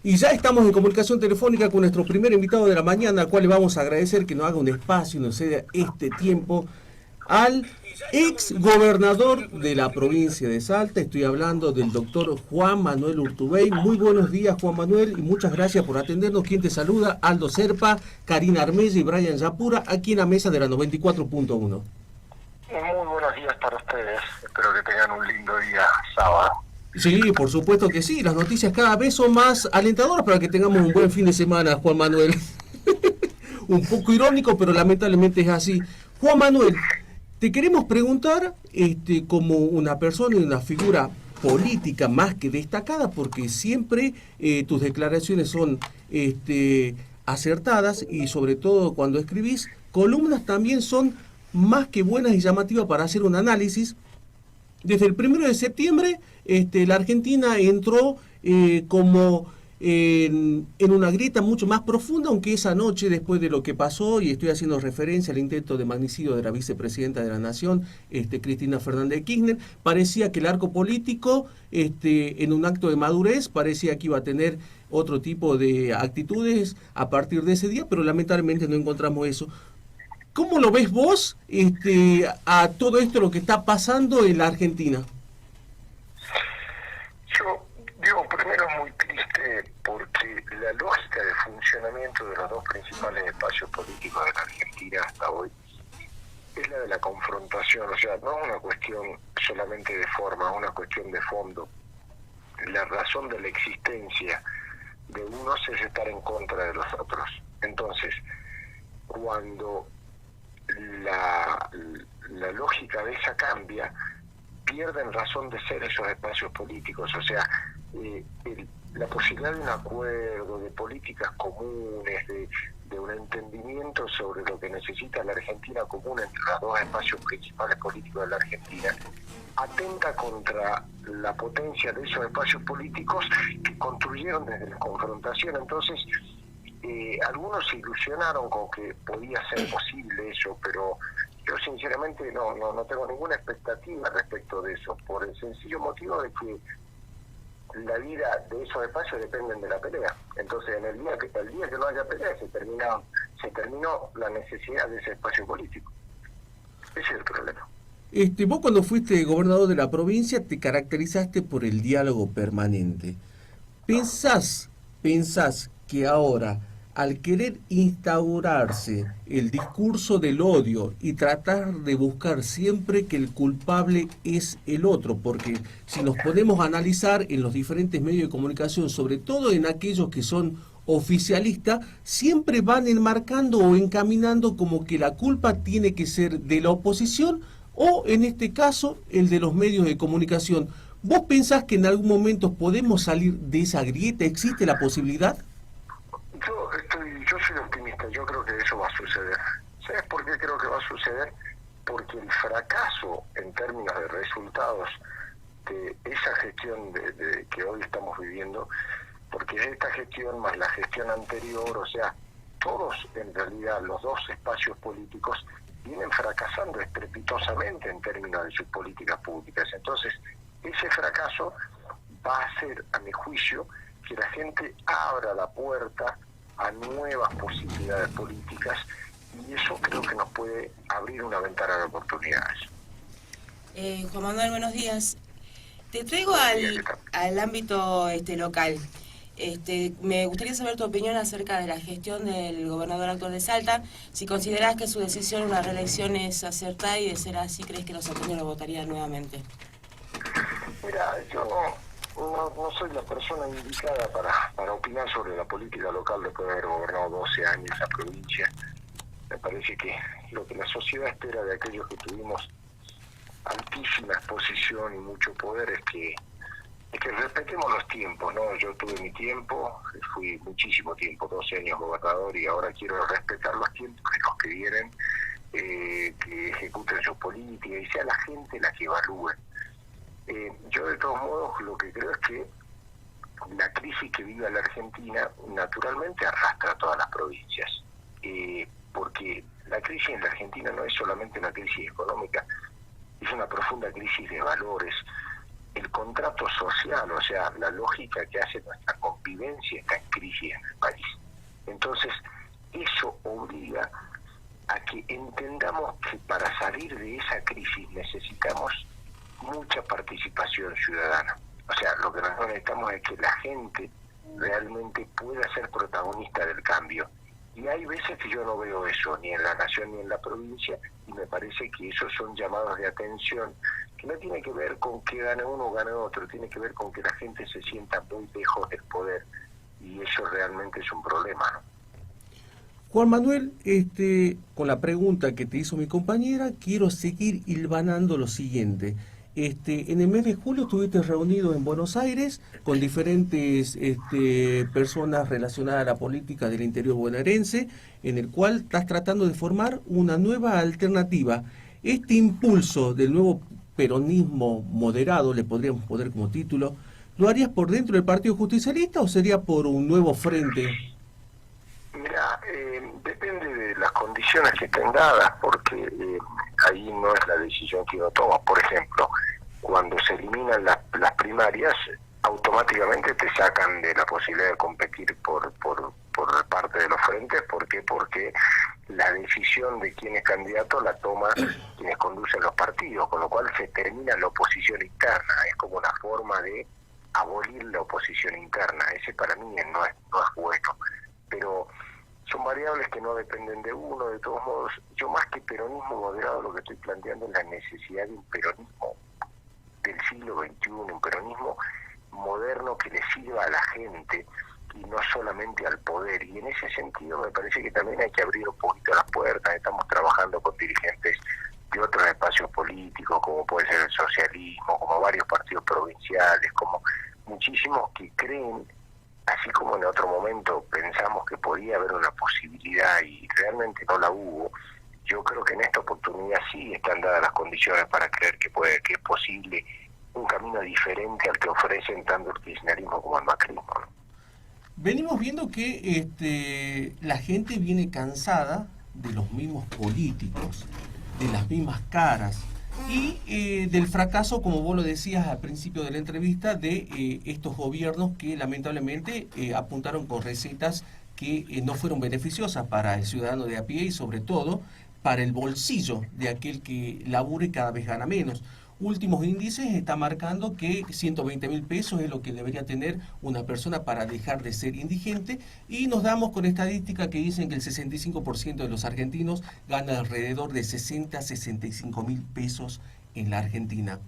Y ya estamos en comunicación telefónica con nuestro primer invitado de la mañana, al cual le vamos a agradecer que nos haga un espacio y nos ceda este tiempo al ex gobernador de la provincia de Salta. Estoy hablando del doctor Juan Manuel Urtubey. Muy buenos días, Juan Manuel, y muchas gracias por atendernos. Quien te saluda, Aldo Serpa, Karina Armella y Brian Yapura, aquí en la mesa de la 94.1. Muy buenos días para ustedes. Espero que tengan un lindo día sábado. Sí, por supuesto que sí. Las noticias cada vez son más alentadoras para que tengamos un buen fin de semana, Juan Manuel. Un poco irónico, pero lamentablemente es así. Juan Manuel, te queremos preguntar, como una persona y una figura política más que destacada, porque siempre tus declaraciones son acertadas y sobre todo cuando escribís, columnas también son más que buenas y llamativas para hacer un análisis. Desde el 1 de septiembre, la Argentina entró como en una grieta mucho más profunda, aunque esa noche, después de lo que pasó, y estoy haciendo referencia al intento de magnicidio de la vicepresidenta de la Nación, Cristina Fernández de Kirchner, parecía que el arco político, en un acto de madurez, parecía que iba a tener otro tipo de actitudes a partir de ese día, pero lamentablemente no encontramos eso. ¿Cómo lo ves vos a todo esto, lo que está pasando en la Argentina? Yo digo, primero es muy triste porque la lógica de funcionamiento de los dos principales espacios políticos de la Argentina hasta hoy es la de la confrontación. O sea, no es una cuestión solamente de forma, es una cuestión de fondo. La razón de la existencia de unos es estar en contra de los otros. Entonces, cuando la lógica de esa cambia, pierden razón de ser esos espacios políticos. O sea, la posibilidad de un acuerdo, de políticas comunes, de un entendimiento sobre lo que necesita la Argentina común entre los dos espacios principales políticos de la Argentina, atenta contra la potencia de esos espacios políticos que construyeron desde la confrontación. Entonces, algunos se ilusionaron con que podía ser posible eso, pero yo sinceramente no tengo ninguna expectativa respecto de eso, por el sencillo motivo de que la vida de esos espacios dependen de la pelea. Entonces, el día que no haya pelea, se terminó la necesidad de ese espacio político. Ese es el problema. Vos cuando fuiste gobernador de la provincia te caracterizaste por el diálogo permanente. ¿Pensás que ahora, al querer instaurarse el discurso del odio y tratar de buscar siempre que el culpable es el otro, porque si nos podemos analizar en los diferentes medios de comunicación, sobre todo en aquellos que son oficialistas, siempre van enmarcando o encaminando como que la culpa tiene que ser de la oposición o, en este caso, el de los medios de comunicación? ¿Vos pensás que en algún momento podemos salir de esa grieta? ¿Existe la posibilidad? Yo soy optimista, yo creo que eso va a suceder. ¿Sabes por qué creo que va a suceder? Porque el fracaso en términos de resultados de esa gestión que hoy estamos viviendo, porque es esta gestión más la gestión anterior, o sea, todos en realidad los dos espacios políticos vienen fracasando estrepitosamente en términos de sus políticas públicas. Entonces, ese fracaso va a hacer, a mi juicio, que la gente abra la puerta a nuevas posibilidades políticas, y eso creo que nos puede abrir una ventana de oportunidades. Juan Manuel, buenos días. Te traigo al ámbito local. Me gustaría saber tu opinión acerca de la gestión del gobernador actual de Salta. Si considerás que su decisión en una reelección es acertada, y de ser así, ¿crees que los salteños lo votarían nuevamente? Mira, yo no soy la persona indicada para opinar sobre la política local después de haber gobernado 12 años la provincia. Me parece que lo que la sociedad espera de aquellos que tuvimos altísima exposición y mucho poder es que respetemos los tiempos, ¿no? Yo tuve mi tiempo, fui muchísimo tiempo, 12 años gobernador, y ahora quiero respetar los tiempos de los que vienen, que ejecuten sus políticas y sea la gente la que evalúe. Yo de todos modos lo que creo es que la crisis que vive la Argentina naturalmente arrastra a todas las provincias, porque la crisis en la Argentina no es solamente una crisis económica, es una profunda crisis de valores. el contrato social, o sea, la lógica que hace nuestra convivencia está en crisis en el país. Entonces, eso obliga a que entendamos que para salir de esa crisis necesitamos mucha participación ciudadana. O sea, lo que nosotros necesitamos es que la gente realmente pueda ser protagonista del cambio. Y hay veces que yo no veo eso, ni en la nación ni en la provincia, y me parece que esos son llamados de atención, que no tiene que ver con que gane uno o gane otro, tiene que ver con que la gente se sienta muy lejos del poder, y eso realmente es un problema, ¿no? Juan Manuel, con la pregunta que te hizo mi compañera, quiero seguir hilvanando lo siguiente. En el mes de julio estuviste reunido en Buenos Aires con diferentes personas relacionadas a la política del interior bonaerense, en el cual estás tratando de formar una nueva alternativa. Este impulso del nuevo peronismo moderado, le podríamos poner como título, ¿lo harías por dentro del Partido Justicialista o sería por un nuevo frente? Mira, depende de las condiciones que estén dadas, porque ahí no es la decisión que uno toma. Por ejemplo, cuando se eliminan las primarias, automáticamente te sacan de la posibilidad de competir por parte de los frentes. ¿Por qué? Porque la decisión de quién es candidato la toma quienes conducen los partidos, con lo cual se termina la oposición interna. Es como una forma de abolir la oposición interna. Ese para mí no es bueno. Pero son variables que no dependen de uno. De todos modos, yo más que peronismo moderado lo que estoy planteando es la necesidad de un peronismo del siglo XXI, un peronismo moderno que le sirva a la gente y no solamente al poder. Y en ese sentido me parece que también hay que abrir un poquito las puertas. Estamos trabajando con dirigentes de otros espacios políticos, como puede ser el socialismo, como varios partidos provinciales, como muchísimos que creen, así como en otro momento pensamos que podía haber una posibilidad y realmente no la hubo. Yo creo que en esta oportunidad sí están dadas las condiciones para creer que es posible un camino diferente al que ofrecen tanto el kirchnerismo como el macrismo, ¿no? Venimos viendo que la gente viene cansada de los mismos políticos, de las mismas caras y del fracaso, como vos lo decías al principio de la entrevista, de estos gobiernos que lamentablemente apuntaron con recetas que no fueron beneficiosas para el ciudadano de a pie y sobre todo para el bolsillo de aquel que labure y cada vez gana menos. Últimos índices está marcando que 120.000 pesos es lo que debería tener una persona para dejar de ser indigente, y nos damos con estadísticas que dicen que el 65% de los argentinos gana alrededor de 65.000 pesos en la Argentina.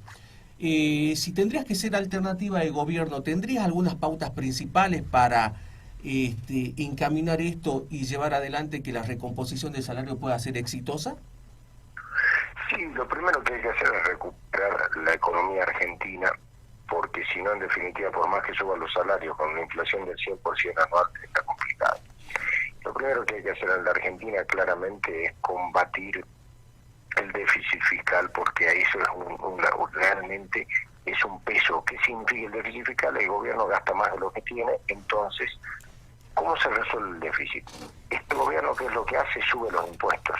Si tendrías que ser alternativa de gobierno, ¿tendrías algunas pautas principales para encaminar esto y llevar adelante que la recomposición del salario pueda ser exitosa? Sí, lo primero que hay que hacer es recuperar la economía argentina, porque si no, en definitiva, por más que suban los salarios con una inflación del 100% anual, está complicado. Lo primero que hay que hacer en la Argentina claramente es combatir el déficit fiscal, porque eso es realmente es un peso. ¿Qué significa el déficit fiscal? El gobierno gasta más de lo que tiene. Entonces, ¿cómo se resuelve el déficit? Este gobierno, ¿qué es lo que hace? Sube los impuestos.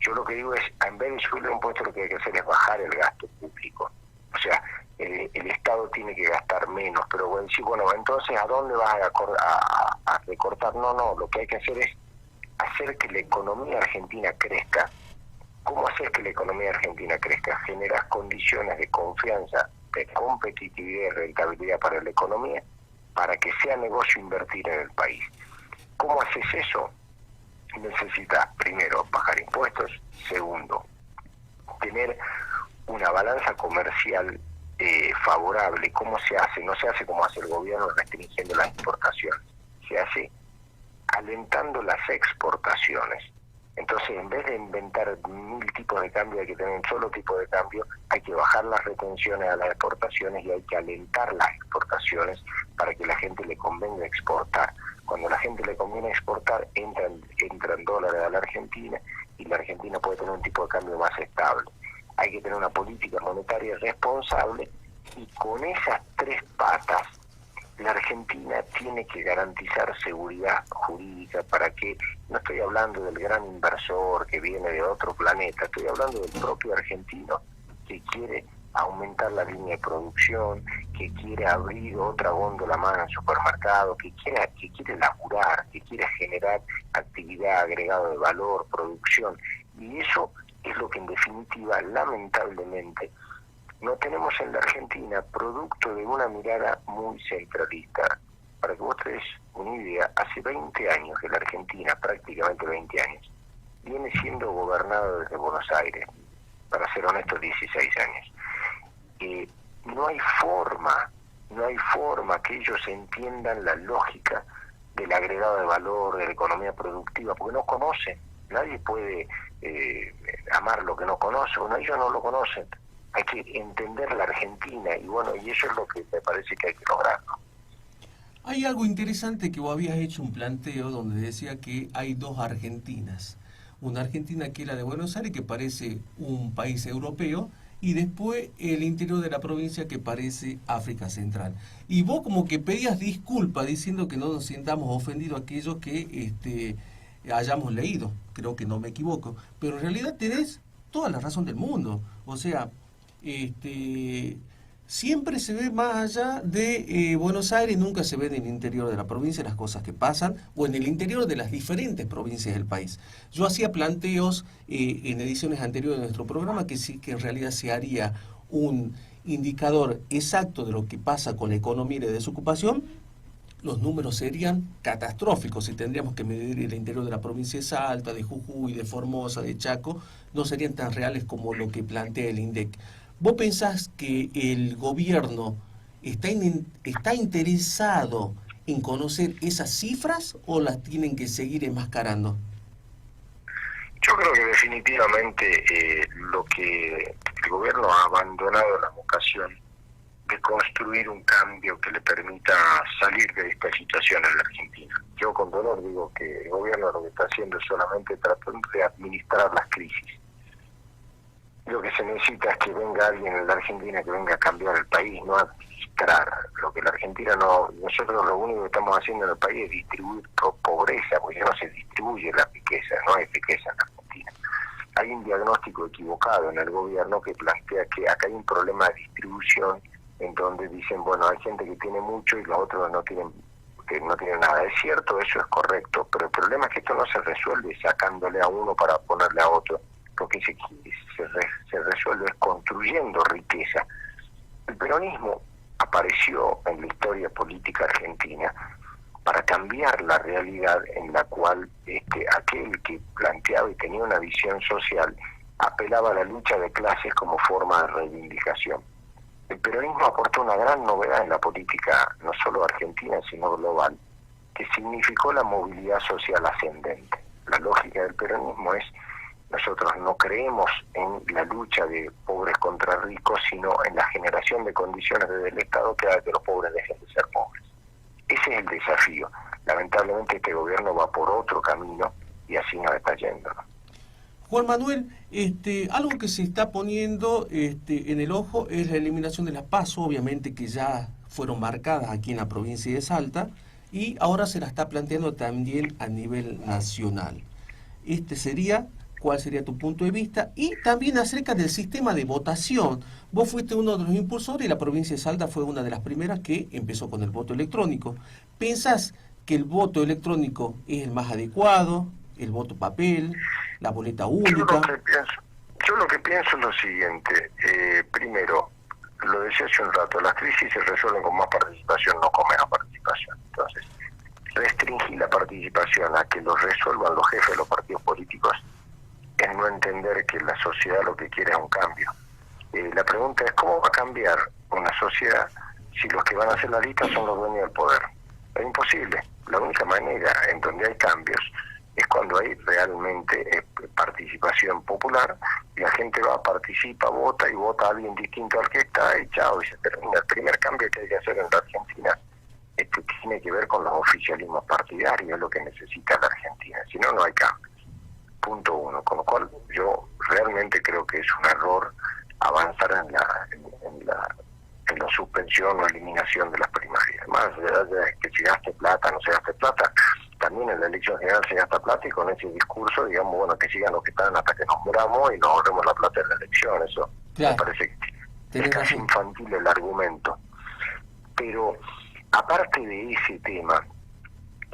Yo lo que digo es, en vez de subir los impuestos, lo que hay que hacer es bajar el gasto público. O sea, el Estado tiene que gastar menos, pero bueno, sí, bueno, entonces, ¿a dónde vas a recortar? No, lo que hay que hacer es hacer que la economía argentina crezca. ¿Cómo hacer que la economía argentina crezca? Generas condiciones de confianza, de competitividad y rentabilidad para la economía, para que sea negocio invertir en el país. ¿Cómo haces eso? Necesitas, primero, bajar impuestos. Segundo, tener una balanza comercial favorable. ¿Cómo se hace? No se hace como hace el gobierno restringiendo las exportaciones. Se hace alentando las exportaciones. Entonces, en vez de inventar 1000 tipos de cambio, hay que tener un solo tipo de cambio, hay que bajar las retenciones a las exportaciones y hay que alentar las exportaciones para que la gente le convenga exportar. Cuando a la gente le conviene exportar, entran dólares a la Argentina y la Argentina puede tener un tipo de cambio más estable. Hay que tener una política monetaria responsable y con esas 3 patas, la Argentina tiene que garantizar seguridad jurídica para que, no estoy hablando del gran inversor que viene de otro planeta, estoy hablando del propio argentino que quiere aumentar la línea de producción, que quiere abrir otra góndola más en el supermercado, que quiere laburar, que quiere generar actividad, agregado de valor, producción. Y eso es lo que en definitiva, lamentablemente, no tenemos en la Argentina, producto de una mirada muy centralista. Para que vos te des una idea, hace 20 años que la Argentina, prácticamente 20 años, viene siendo gobernada desde Buenos Aires, para ser honesto, 16 años. No hay forma que ellos entiendan la lógica del agregado de valor, de la economía productiva, porque no conocen. Nadie puede amar lo que no conoce, bueno, ellos no lo conocen. Hay que entender la Argentina, y bueno, y eso es lo que me parece que hay que lograr, ¿no? Hay algo interesante que vos habías hecho un planteo donde decía que hay dos Argentinas. Una Argentina que es la de Buenos Aires, que parece un país europeo, y después el interior de la provincia que parece África Central. Y vos como que pedías disculpas diciendo que no nos sientamos ofendidos aquellos que hayamos leído, creo que no me equivoco, pero en realidad tenés toda la razón del mundo. O sea, siempre se ve más allá de Buenos Aires, nunca se ve en el interior de la provincia las cosas que pasan, o en el interior de las diferentes provincias del país. Yo hacía planteos en ediciones anteriores de nuestro programa que sí, que en realidad se haría un indicador exacto de lo que pasa con la economía y la desocupación. Los números serían catastróficos si tendríamos que medir el interior de la provincia de Salta, de Jujuy, de Formosa, de Chaco, no serían tan reales como lo que plantea el INDEC. ¿Vos pensás que el gobierno está interesado en conocer esas cifras o las tienen que seguir enmascarando? Yo creo que definitivamente lo que el gobierno ha abandonado la vocación de construir un cambio que le permita salir de esta situación en la Argentina. Yo con dolor digo que el gobierno lo que está haciendo es solamente tratando de administrar las crisis. Lo que se necesita es que venga alguien en la Argentina que venga a cambiar el país, no administrar. Lo que la Argentina no, nosotros lo único que estamos haciendo en el país es distribuir pobreza, porque no se distribuye la riqueza, no hay riqueza en la Argentina. Hay un diagnóstico equivocado en el gobierno que plantea que acá hay un problema de distribución en donde dicen, bueno, hay gente que tiene mucho y los otros que no tienen nada. Es cierto, eso es correcto, pero el problema es que esto no se resuelve sacándole a uno para ponerle a otro. Lo que se resuelve es construyendo riqueza. El peronismo apareció en la historia política argentina para cambiar la realidad en la cual aquel que planteaba y tenía una visión social apelaba a la lucha de clases como forma de reivindicación. El peronismo aportó una gran novedad en la política, no solo argentina, sino global, que significó la movilidad social ascendente. La lógica del peronismo es: nosotros no creemos en la lucha de pobres contra ricos, sino en la generación de condiciones desde el Estado que haga que los pobres dejen de ser pobres. Ese es el desafío. Lamentablemente este gobierno va por otro camino y así nos está yendo, ¿no? Juan Manuel, algo que se está poniendo en el ojo es la eliminación de las PASO, obviamente que ya fueron marcadas aquí en la provincia de Salta, y ahora se la está planteando también a nivel nacional. ¿Cuál sería tu punto de vista? Y también acerca del sistema de votación. Vos fuiste uno de los impulsores y la provincia de Salta fue una de las primeras que empezó con el voto electrónico. ¿Pensás que el voto electrónico es el más adecuado, el voto papel, la boleta única? Yo lo que pienso es lo siguiente. Primero, lo decía hace un rato, las crisis se resuelven con más participación, no con menos participación. Entonces, restringir la participación a que lo resuelvan los jefes de los partidos políticos es no entender que la sociedad lo que quiere es un cambio. La pregunta es: ¿cómo va a cambiar una sociedad si los que van a hacer la lista son los dueños del poder? Es imposible. La única manera en donde hay cambios es cuando hay realmente participación popular, y la gente va, participa, vota y vota a alguien distinto al que está, y chao, y se termina. El primer cambio que hay que hacer en la Argentina tiene que ver con los oficialismos partidarios, es lo que necesita la Argentina, si no, no hay cambios. Punto uno. Con lo cual yo realmente creo que es un error avanzar en la suspensión o eliminación de las primarias. Más allá de que se gaste plata, no se gaste plata, también en la elección general se gasta plata, y con ese discurso, digamos, bueno, que sigan los que están hasta que nos muramos y nos ahorremos la plata en la elección. Eso claro, me parece tenés es casi razón. infantil el argumento. Pero aparte de ese tema,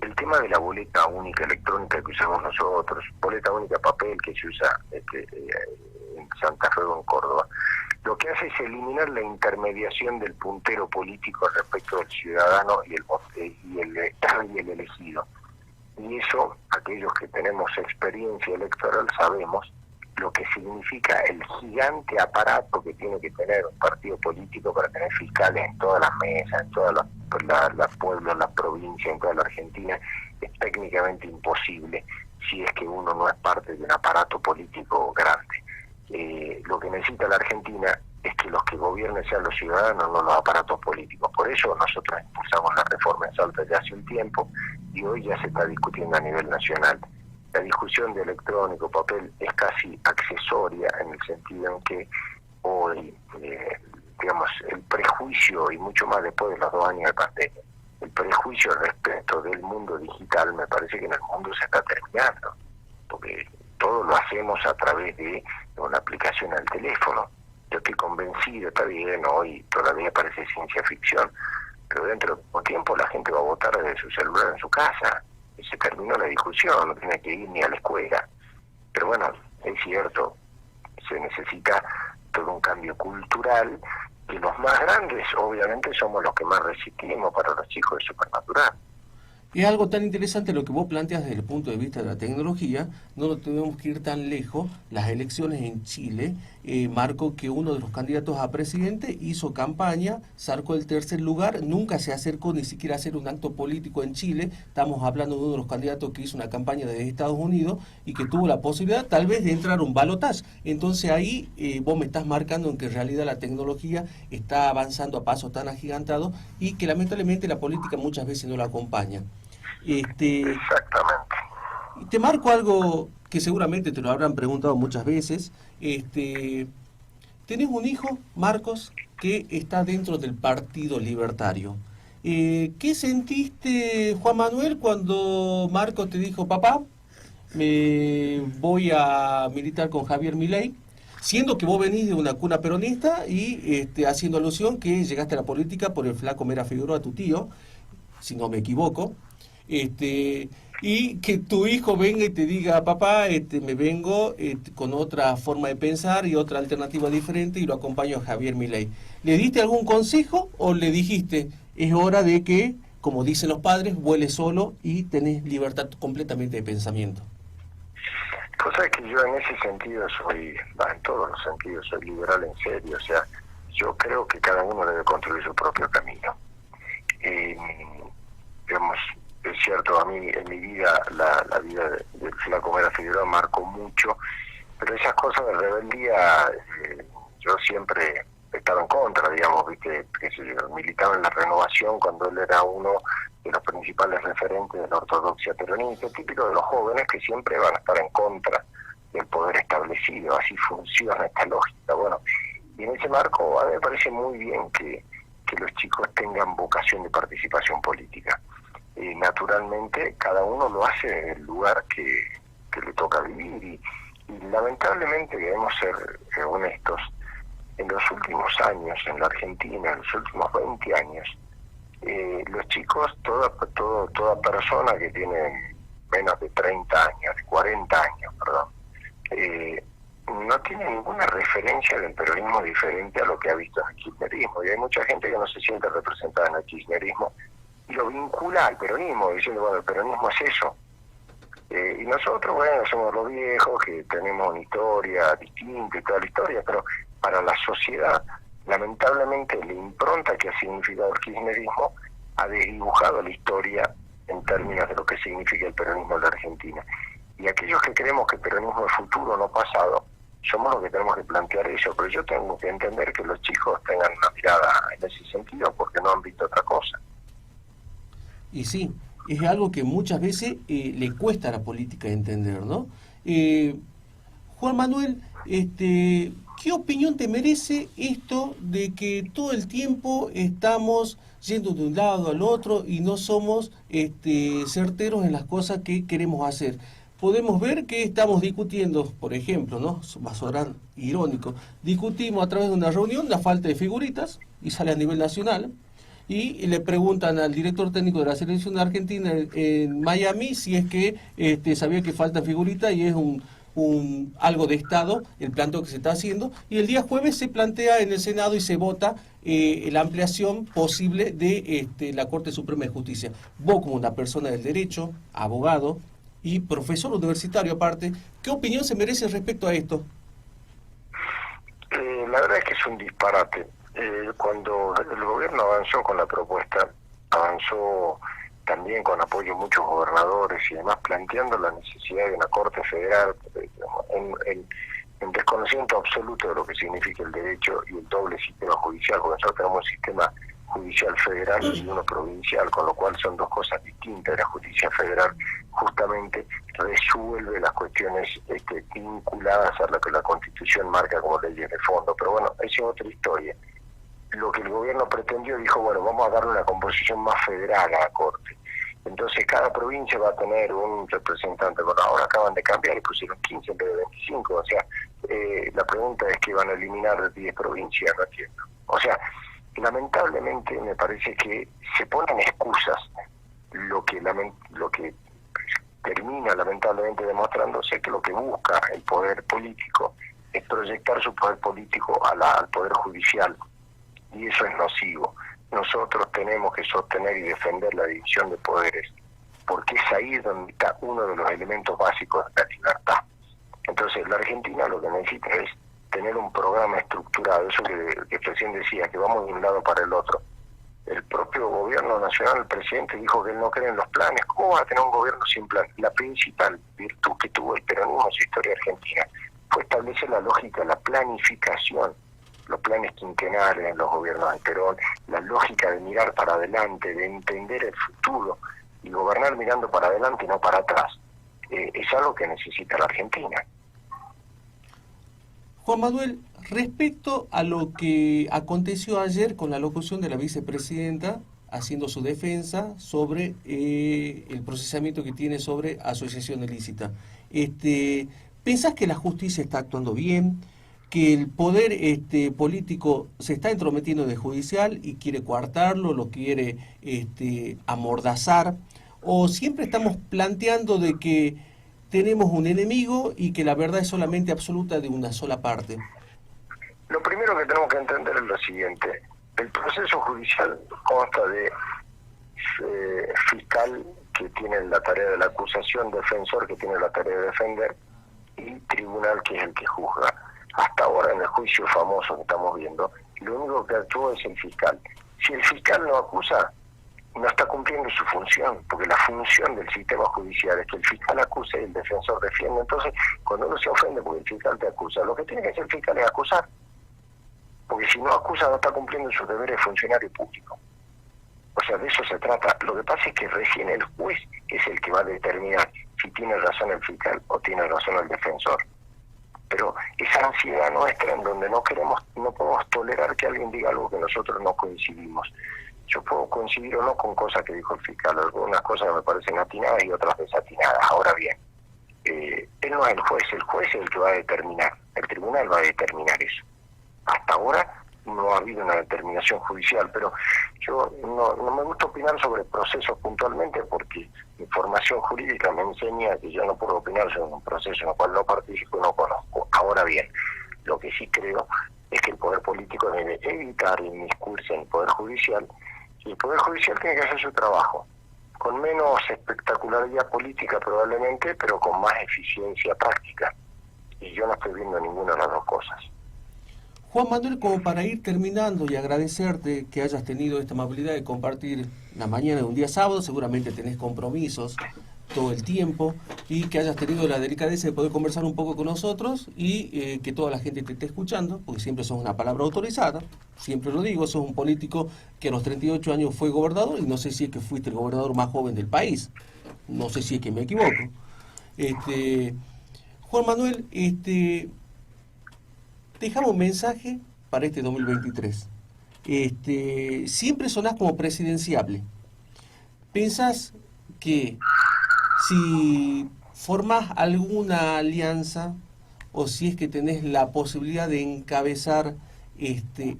el tema de la boleta única electrónica que usamos nosotros, boleta única papel que se usa en Santa Fe o en Córdoba, lo que hace es eliminar la intermediación del puntero político respecto del ciudadano y el elegido. Y eso, aquellos que tenemos experiencia electoral sabemos lo que significa el gigante aparato que tiene que tener un partido político para tener fiscales en todas las mesas, en todas las pueblos, las provincias, en toda la Argentina. Es técnicamente imposible si es que uno no es parte de un aparato político grande. Lo que necesita la Argentina es que los que gobiernen sean los ciudadanos, no los aparatos políticos. Por eso nosotros impulsamos la reforma en Salta ya hace un tiempo y hoy ya se está discutiendo a nivel nacional. La discusión de electrónico, papel, es casi accesoria en el sentido en que hoy, digamos, el prejuicio, y mucho más después de los 2 años de pandemia, el prejuicio respecto del mundo digital me parece que en el mundo se está terminando, porque todo lo hacemos a través de una aplicación al teléfono. Yo estoy convencido, está bien, hoy todavía parece ciencia ficción, pero dentro de poco tiempo la gente va a votar desde su celular en su casa. Y se terminó la discusión, no tiene que ir ni a la escuela. Pero bueno, es cierto, se necesita todo un cambio cultural, y los más grandes obviamente somos los que más resistimos para los chicos de Supernatural. Es algo tan interesante lo que vos planteas desde el punto de vista de la tecnología, no lo tenemos que ir tan lejos. Las elecciones en Chile marcó que uno de los candidatos a presidente hizo campaña, sacó el 3er lugar, nunca se acercó ni siquiera a hacer un acto político en Chile. Estamos hablando de uno de los candidatos que hizo una campaña desde Estados Unidos y que tuvo la posibilidad tal vez de entrar a un balotaje. Entonces ahí vos me estás marcando en que en realidad la tecnología está avanzando a pasos tan agigantados y que lamentablemente la política muchas veces no la acompaña. Exactamente. Te marco algo que seguramente te lo habrán preguntado muchas veces. Tenés un hijo, Marcos, que está dentro del Partido Libertario. ¿Qué sentiste, Juan Manuel, cuando Marcos te dijo, papá, me voy a militar con Javier Milei? Siendo que vos venís de una cuna peronista y haciendo alusión que llegaste a la política por el flaco Mera Figueroa, tu tío, si no me equivoco. Y que tu hijo venga y te diga, papá, me vengo con otra forma de pensar y otra alternativa diferente y lo acompaño a Javier Milei. ¿Le diste algún consejo o le dijiste, es hora de que, como dicen los padres, vueles solo y tenés libertad completamente de pensamiento? Cosa que yo en ese sentido en todos los sentidos, soy liberal en serio. O sea, yo creo que cada uno debe construir su propio camino. Digamos, es cierto, a mí en mi vida, la vida del flaco Mera Figueroa marcó mucho, pero esas cosas de rebeldía, yo siempre estaba en contra, digamos, viste, que militaba en la Renovación cuando él era uno de los principales referentes de la ortodoxia peronista, típico de los jóvenes que siempre van a estar en contra del poder establecido. Así funciona esta lógica. Bueno, y en ese marco a mí me parece muy bien que los chicos tengan vocación de participación política. Naturalmente cada uno lo hace en el lugar que le toca vivir y lamentablemente debemos ser honestos. En los últimos años en la Argentina, en los últimos 20 años, los chicos, toda persona que tiene menos de 30 años, de 40 años, no tiene ninguna referencia del peronismo diferente a lo que ha visto en el kirchnerismo. Y hay mucha gente que no se siente representada en el kirchnerismo y lo vincula al peronismo, diciendo, bueno, el peronismo es eso. Y nosotros, bueno, somos los viejos que tenemos una historia distinta y toda la historia, pero para la sociedad, lamentablemente, la impronta que ha significado el kirchnerismo ha desdibujado la historia en términos de lo que significa el peronismo en la Argentina. Y aquellos que creemos que el peronismo es futuro, no pasado, somos los que tenemos que plantear eso, pero yo tengo que entender que los chicos tengan una mirada en ese sentido porque no han visto otra cosa. Y sí, es algo que muchas veces le cuesta a la política entender, ¿no? Juan Manuel, ¿qué opinión te merece esto de que todo el tiempo estamos yendo de un lado al otro y no somos certeros en las cosas que queremos hacer? podemos ver que estamos discutiendo, por ejemplo, ¿no? Va a sonar irónico, discutimos a través de una reunión la falta de figuritas y sale a nivel nacional y le preguntan al director técnico de la selección de Argentina en Miami si es que sabía que falta figuritas y es algo de Estado el planteo que se está haciendo, y el día jueves se plantea en el Senado y se vota la ampliación posible de la Corte Suprema de Justicia. Vos, como una persona del derecho, abogado y profesor universitario aparte, ¿qué opinión se merece respecto a esto? La verdad es que es un disparate. Cuando el gobierno avanzó con la propuesta, avanzó también con apoyo de muchos gobernadores y demás, planteando la necesidad de una Corte Federal en desconocimiento absoluto de lo que significa el derecho y el doble sistema judicial, porque nosotros tenemos un sistema judicial federal y uno provincial, con lo cual son dos cosas distintas. La justicia federal justamente resuelve las cuestiones vinculadas a lo que la Constitución marca como leyes de fondo, pero bueno, esa es otra historia. Lo que el gobierno pretendió, dijo, bueno, vamos a darle una composición más federal a la Corte. Entonces cada provincia va a tener un representante. Bueno, ahora acaban de cambiar y pusieron 15 en vez de 25. O sea, la pregunta es que van a eliminar 10 provincias, no entiendo. O sea, lamentablemente me parece que se ponen excusas, lo que termina lamentablemente demostrándose que lo que busca el poder político es proyectar su poder político al poder judicial. Y eso es nocivo. Nosotros tenemos que sostener y defender la división de poderes, porque es ahí donde está uno de los elementos básicos de la libertad. Entonces, la Argentina lo que necesita es tener un programa estructurado, eso que recién decía, que vamos de un lado para el otro. El propio gobierno nacional, el presidente, dijo que él no cree en los planes. ¿Cómo va a tener un gobierno sin plan? La principal virtud que tuvo el peronismo en su historia argentina fue establecer la lógica, la planificación, los planes quinquenales en los gobiernos de Perón, la lógica de mirar para adelante, de entender el futuro y gobernar mirando para adelante y no para atrás. Es algo que necesita la Argentina. Juan Manuel, respecto a lo que aconteció ayer con la locución de la vicepresidenta haciendo su defensa sobre el procesamiento que tiene sobre asociación ilícita, ¿pensás que la justicia está actuando bien? ¿Que el poder político se está entrometiendo en el judicial y quiere coartarlo, lo quiere amordazar? ¿O siempre estamos planteando de que tenemos un enemigo y que la verdad es solamente absoluta de una sola parte? Lo primero que tenemos que entender es lo siguiente. El proceso judicial consta de fiscal, que tiene la tarea de la acusación, defensor, que tiene la tarea de defender, y tribunal, que es el que juzga. Hasta ahora, en el juicio famoso que estamos viendo, lo único que actuó es el fiscal. Si el fiscal no acusa, no está cumpliendo su función, porque la función del sistema judicial es que el fiscal acuse y el defensor defiende. Entonces, cuando uno se ofende porque el fiscal te acusa, lo que tiene que hacer el fiscal es acusar. Porque si no acusa, no está cumpliendo sus deberes de funcionario público. O sea, de eso se trata. Lo que pasa es que recién el juez es el que va a determinar si tiene razón el fiscal o tiene razón el defensor. Pero esa ansiedad nuestra, en donde no podemos tolerar que alguien diga algo que nosotros no coincidimos. Yo puedo coincidir o no con cosas que dijo el fiscal, algunas cosas me parecen atinadas y otras desatinadas. Ahora bien, él no es el juez es el que va a determinar, el tribunal va a determinar eso. Hasta ahora no ha habido una determinación judicial, pero yo no me gusta opinar sobre procesos puntualmente porque mi formación jurídica me enseña que yo no puedo opinar sobre un proceso en el cual no participo y no conozco. Ahora bien, lo que sí creo es que el poder político debe evitar inmiscuirse en el poder judicial, y el poder judicial tiene que hacer su trabajo, con menos espectacularidad política probablemente, pero con más eficiencia práctica. Y yo no estoy viendo ninguna de las dos cosas. Juan Manuel, como para ir terminando y agradecerte que hayas tenido esta amabilidad de compartir la mañana de un día sábado, seguramente tenés compromisos todo el tiempo, y que hayas tenido la delicadeza de poder conversar un poco con nosotros y que toda la gente te esté escuchando, porque siempre sos una palabra autorizada, siempre lo digo, sos un político que a los 38 años fue gobernador, y no sé si es que fuiste el gobernador más joven del país, no sé si es que me equivoco. Juan Manuel, dejamos un mensaje para este 2023. Siempre sonás como presidenciable. ¿Pensás que si ¿formás alguna alianza o si es que tenés la posibilidad de encabezar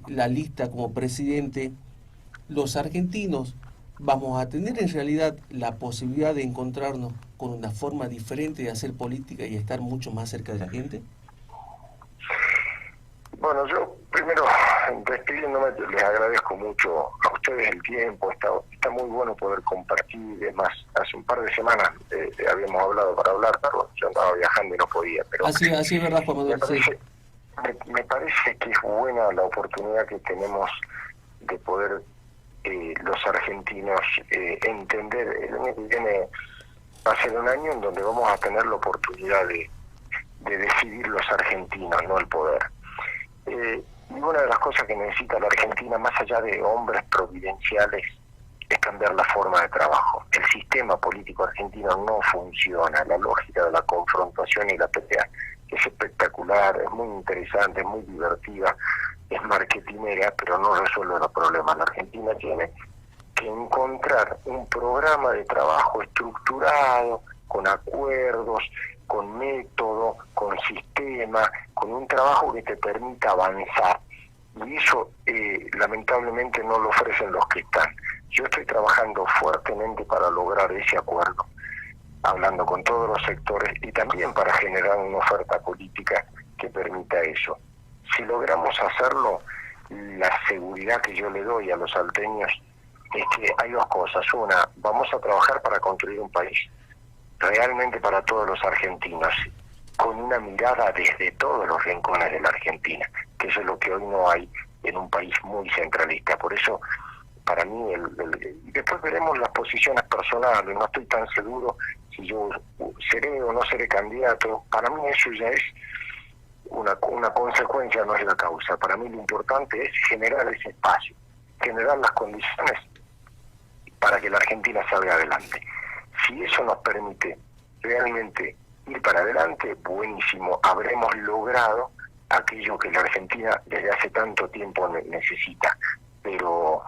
la lista como presidente? Los argentinos vamos a tener en realidad la posibilidad de encontrarnos con una forma diferente de hacer política y estar mucho más cerca de la gente. Bueno, yo primero, despidiéndome, les agradezco mucho a ustedes el tiempo, está muy bueno poder compartir. Es más, hace un par de semanas habíamos hablado para hablar, pero yo andaba viajando y no podía. Pero así es verdad, Juan Manuel. Me parece que es buena la oportunidad que tenemos de poder los argentinos entender. El año que viene va a ser un año en donde vamos a tener la oportunidad de decidir los argentinos, no el poder. Y una de las cosas que necesita la Argentina, más allá de hombres providenciales, es cambiar la forma de trabajo. El sistema político argentino no funciona, la lógica de la confrontación y la pelea es espectacular, es muy interesante, es muy divertida, es marketinera, pero no resuelve los problemas. La Argentina tiene que encontrar un programa de trabajo estructurado, con acuerdos, con método, con sistema, con un trabajo que te permita avanzar. Y eso lamentablemente no lo ofrecen los que están. Yo estoy trabajando fuertemente para lograr ese acuerdo, hablando con todos los sectores y también para generar una oferta política que permita eso. Si logramos hacerlo, la seguridad que yo le doy a los salteños es que hay dos cosas. Una, vamos a trabajar para construir un país realmente para todos los argentinos, con una mirada desde todos los rincones de la Argentina, que eso es lo que hoy no hay en un país muy centralista. Por eso, para mí, después veremos las posiciones personales, no estoy tan seguro si yo seré o no seré candidato. Para mí eso ya es una consecuencia, no es la causa. Para mí lo importante es generar ese espacio, generar las condiciones para que la Argentina salga adelante. Si eso nos permite realmente ir para adelante, buenísimo, habremos logrado aquello que la Argentina desde hace tanto tiempo necesita. Pero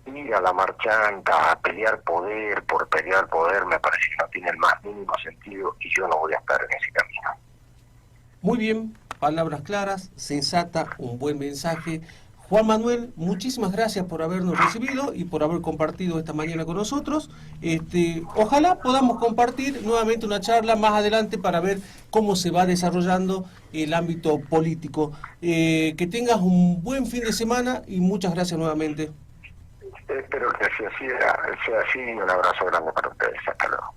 ir a la marchanta, a pelear poder por pelear poder, me parece que no tiene el más mínimo sentido y yo no voy a estar en ese camino. Muy bien, palabras claras, sensata, un buen mensaje. Juan Manuel, muchísimas gracias por habernos recibido y por haber compartido esta mañana con nosotros. Ojalá podamos compartir nuevamente una charla más adelante para ver cómo se va desarrollando el ámbito político. Que tengas un buen fin de semana y muchas gracias nuevamente. Espero que sea así y un abrazo grande para ustedes. Hasta luego.